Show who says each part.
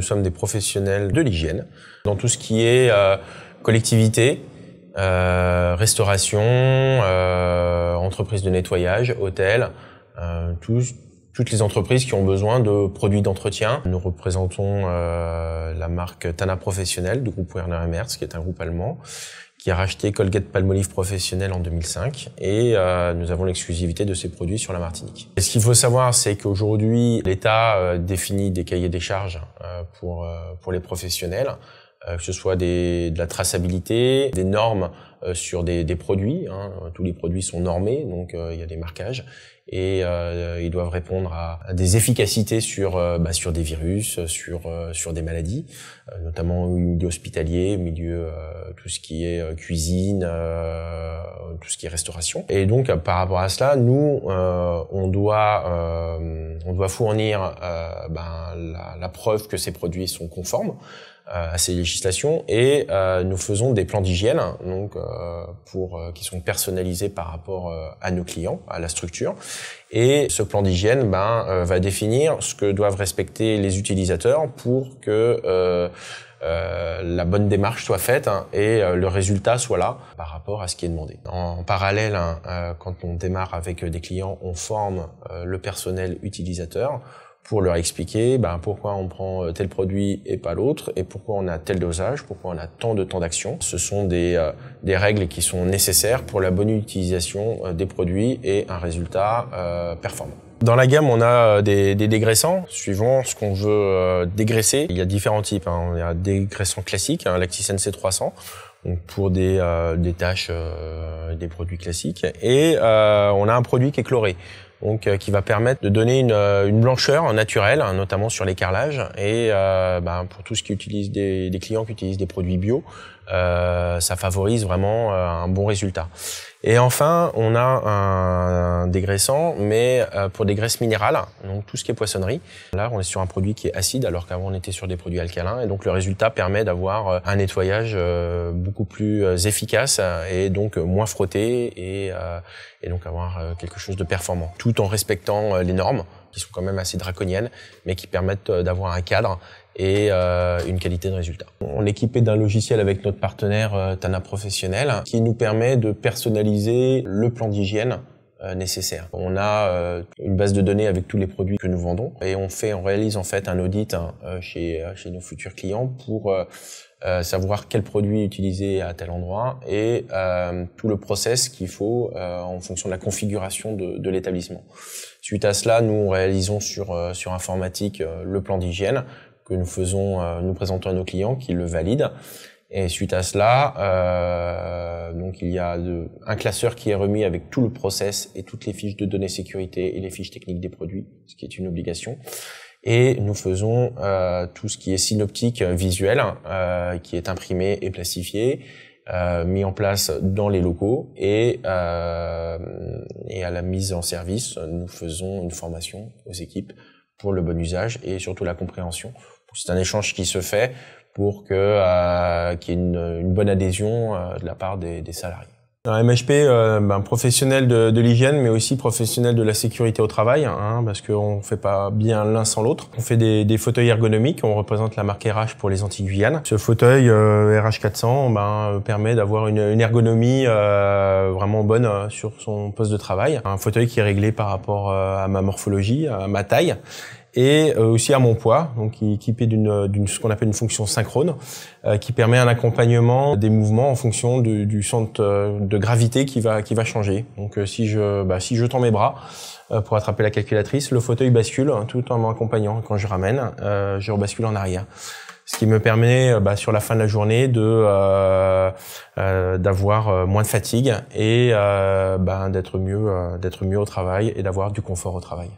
Speaker 1: nous sommes des professionnels de l'hygiène dans tout ce qui est collectivité, restauration, entreprises de nettoyage, hôtels, toutes les entreprises qui ont besoin de produits d'entretien. Nous représentons la marque Tana Professionnel du groupe Werner & Merz, qui est un groupe allemand, qui a racheté Colgate-Palmolive Professionnel en 2005 et nous avons l'exclusivité de ces produits sur la Martinique. Et ce qu'il faut savoir, c'est qu'aujourd'hui, l'État définit des cahiers des charges pour les professionnels, que ce soit de la traçabilité, des normes sur des produits. Tous les produits sont normés, donc il y a des marquages et ils doivent répondre à des efficacités sur des virus, sur des maladies, notamment au milieu hospitalier, au milieu tout ce qui est cuisine, tout ce qui est restauration. Et donc par rapport à cela, nous on doit fournir la preuve que ces produits sont conformes à ces législations et nous faisons des plans d'hygiène donc qui sont personnalisés par rapport à nos clients, à la structure. Et ce plan d'hygiène va définir ce que doivent respecter les utilisateurs pour que la bonne démarche soit faite et le résultat soit là par rapport à ce qui est demandé. En parallèle, quand on démarre avec des clients, on forme le personnel utilisateur pour leur expliquer pourquoi on prend tel produit et pas l'autre, et pourquoi on a tel dosage, pourquoi on a tant de temps d'action. Ce sont des règles qui sont nécessaires pour la bonne utilisation des produits et un résultat performant. Dans la gamme, on a des dégraissants, suivant ce qu'on veut dégraisser. Il y a différents types. Il y a des dégraissants classiques, Lactis NC300, donc pour des tâches, des produits classiques. Et on a un produit qui est chloré, donc qui va permettre de donner une blancheur naturelle, notamment sur les carrelages. Et pour tout ce qui utilise des clients qui utilisent des produits bio, ça favorise vraiment un bon résultat. Et enfin, on a un dégraissant, mais pour des graisses minérales, donc tout ce qui est poissonnerie. Là, on est sur un produit qui est acide, alors qu'avant on était sur des produits alcalins, et donc le résultat permet d'avoir un nettoyage beaucoup plus efficace et donc moins frotté et donc avoir quelque chose de performant, tout en respectant les normes qui sont quand même assez draconiennes, mais qui permettent d'avoir un cadre et une qualité de résultat. On est équipé d'un logiciel avec notre partenaire Tana Professionnel qui nous permet de personnaliser le plan d'hygiène nécessaire. On a une base de données avec tous les produits que nous vendons et on réalise en fait un audit chez nos futurs clients pour savoir quel produit utiliser à tel endroit et tout le process qu'il faut en fonction de la configuration de l'établissement. Suite à cela, nous réalisons sur informatique le plan d'hygiène que nous présentons à nos clients qui le valident. Et suite à cela, donc il y a un classeur qui est remis avec tout le process et toutes les fiches de données sécurité et les fiches techniques des produits, ce qui est une obligation. Et nous faisons tout ce qui est synoptique visuel, qui est imprimé et plastifié, mis en place dans les locaux et à la mise en service, nous faisons une formation aux équipes pour le bon usage et surtout la compréhension. C'est un échange qui se fait pour qu'il y ait une bonne adhésion de la part des salariés. Un MHP, professionnel de l'hygiène, mais aussi professionnel de la sécurité au travail, parce qu'on fait pas bien l'un sans l'autre. On fait des fauteuils ergonomiques, on représente la marque RH pour les Antilles-Guyane. Ce fauteuil RH 400 permet d'avoir une ergonomie vraiment bonne sur son poste de travail. Un fauteuil qui est réglé par rapport à ma morphologie, à ma taille, et aussi à mon poids, donc équipé d'une ce qu'on appelle une fonction synchrone, qui permet un accompagnement des mouvements en fonction du centre de gravité qui va changer. Donc si je tends mes bras pour attraper la calculatrice, le fauteuil bascule tout en m'accompagnant. Quand je ramène, je rebascule en arrière. Ce qui me permet sur la fin de la journée d'avoir moins de fatigue et d'être mieux au travail et d'avoir du confort au travail.